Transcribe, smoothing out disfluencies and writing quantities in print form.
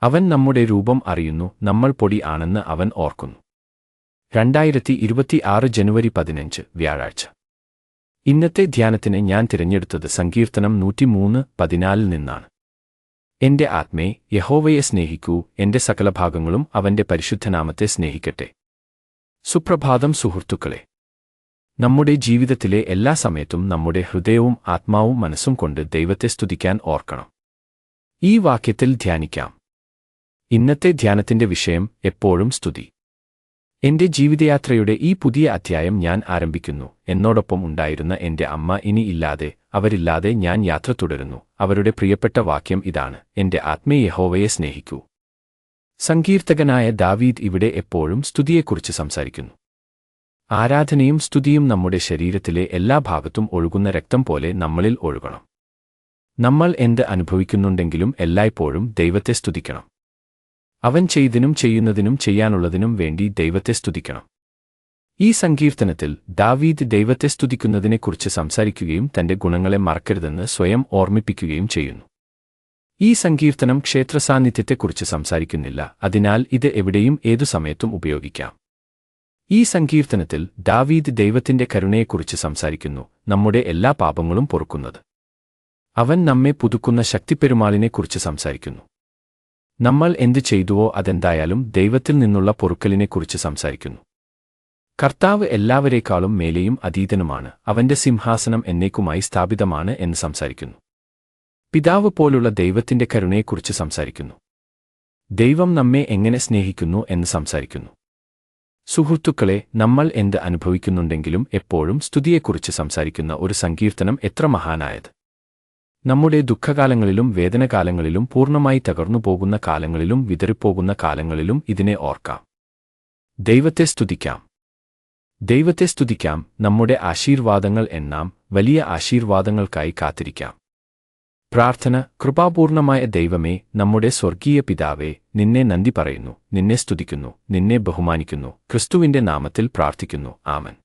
അവൻ നമ്മുടെ രൂപം അറിയുന്നു, നമ്മൾ പൊടി ആണെന്ന് അവൻ ഓർക്കുന്നു. 2026 ജനുവരി 15 വ്യാഴാഴ്ച. ഇന്നത്തെ ധ്യാനത്തിന് ഞാൻ തിരഞ്ഞെടുത്തത് സങ്കീർത്തനം 103:14 നിന്നാണ്. എന്റെ ആത്മേ, യഹോവയെ സ്നേഹിക്കൂ, എന്റെ സകലഭാഗങ്ങളും അവന്റെ പരിശുദ്ധനാമത്തെ സ്നേഹിക്കട്ടെ. സുപ്രഭാതം സുഹൃത്തുക്കളെ. നമ്മുടെ ജീവിതത്തിലെ എല്ലാ സമയത്തും നമ്മുടെ ഹൃദയവും ആത്മാവും മനസ്സും കൊണ്ട് ദൈവത്തെ സ്തുതിക്കാൻ ഓർക്കണം. ഈ വാക്യത്തിൽ ധ്യാനിക്കാം. ഇന്നത്തെ ധ്യാനത്തിന്റെ വിഷയം എപ്പോഴും സ്തുതി. എന്റെ ജീവിതയാത്രയുടെ ഈ പുതിയ അധ്യായം ഞാൻ ആരംഭിക്കുന്നു. എന്നോടൊപ്പം ഉണ്ടായിരുന്ന എന്റെ അമ്മ ഇനി ഇല്ലാതെ, അവരില്ലാതെ ഞാൻ യാത്ര തുടരുന്നു. അവരുടെ പ്രിയപ്പെട്ട വാക്യം ഇതാണ്: എന്റെ ആത്മേ, യഹോവയെ സ്നേഹിക്കൂ. സങ്കീർത്തകനായ ദാവീദ് ഇവിടെ എപ്പോഴും സ്തുതിയെക്കുറിച്ച് സംസാരിക്കുന്നു. ആരാധനയും സ്തുതിയും നമ്മുടെ ശരീരത്തിലെ എല്ലാ ഭാഗത്തും ഒഴുകുന്ന രക്തം പോലെ നമ്മളിൽ ഒഴുകണം. നമ്മൾ എന്ത് അനുഭവിക്കുന്നുണ്ടെങ്കിലും എല്ലായ്പ്പോഴും ദൈവത്തെ സ്തുതിക്കണം. അവൻ ചെയ്തതിനും ചെയ്യുന്നതിനും ചെയ്യാനുള്ളതിനും വേണ്ടി ദൈവത്തെ സ്തുതിക്കണം. ഈ സങ്കീർത്തനത്തിൽ ദാവീദ് ദൈവത്തെ സ്തുതിക്കുന്നതിനെക്കുറിച്ച് സംസാരിക്കുകയും തന്റെ ഗുണങ്ങളെ മറക്കരുതെന്ന് സ്വയം ഓർമ്മിപ്പിക്കുകയും ചെയ്യുന്നു. ഈ സങ്കീർത്തനം ക്ഷേത്രസാന്നിധ്യത്തെക്കുറിച്ച് സംസാരിക്കുന്നില്ല, അതിനാൽ ഇത് എവിടെയും ഏതു സമയത്തും ഉപയോഗിക്കാം. ഈ സങ്കീർത്തനത്തിൽ ദാവീദ് ദൈവത്തിന്റെ കരുണയെക്കുറിച്ച് സംസാരിക്കുന്നു, നമ്മുടെ എല്ലാ പാപങ്ങളും പൊറുക്കുന്നത്. അവൻ നമ്മെ പുതുക്കുന്ന ശക്തിപ്പെരുമാളിനെക്കുറിച്ച് സംസാരിക്കുന്നു. നമ്മൾ എന്തു ചെയ്തുവോ അതെന്തായാലും ദൈവത്തിൽ നിന്നുള്ള പൊറുക്കലിനെക്കുറിച്ച് സംസാരിക്കുന്നു. കർത്താവ് എല്ലാവരേക്കാളും മേലെയും അതീതനുമാണ്, അവന്റെ സിംഹാസനം എന്നേക്കുമായി സ്ഥാപിതമാണ് എന്ന് സംസാരിക്കുന്നു. പിതാവ് പോലുള്ള ദൈവത്തിന്റെ കരുണയെക്കുറിച്ച് സംസാരിക്കുന്നു. ദൈവം നമ്മെ എങ്ങനെ സ്നേഹിക്കുന്നു എന്ന് സംസാരിക്കുന്നു. സുഹൃത്തുക്കളെ, നമ്മൾ എന്ത് അനുഭവിക്കുന്നുണ്ടെങ്കിലും എപ്പോഴും സ്തുതിയെക്കുറിച്ച് സംസാരിക്കുന്ന ഒരു സങ്കീർത്തനം എത്ര മഹാനായത്! നമ്മുടെ ദുഃഖകാലങ്ങളിലും വേദനകാലങ്ങളിലും പൂർണ്ണമായി തകർന്നുപോകുന്ന കാലങ്ങളിലും വിതറിപ്പോകുന്ന കാലങ്ങളിലും ഇതിനെ ഓർക്കാം. ദൈവത്തെ സ്തുതിക്കാം. ദൈവത്തെ സ്തുതിക്കാം. നമ്മുടെ ആശീർവാദങ്ങൾ എണ്ണാം. വലിയ ആശീർവാദങ്ങൾക്കായി കാത്തിരിക്കാം. പ്രാർത്ഥന. കൃപാപൂർണമായ ദൈവമേ, നമ്മുടെ സ്വർഗീയ പിതാവേ, നിന്നെ നന്ദി പറയുന്നു, നിന്നെ സ്തുതിക്കുന്നു, നിന്നെ ബഹുമാനിക്കുന്നു. ക്രിസ്തുവിന്റെ നാമത്തിൽ പ്രാർത്ഥിക്കുന്നു. ആമൻ.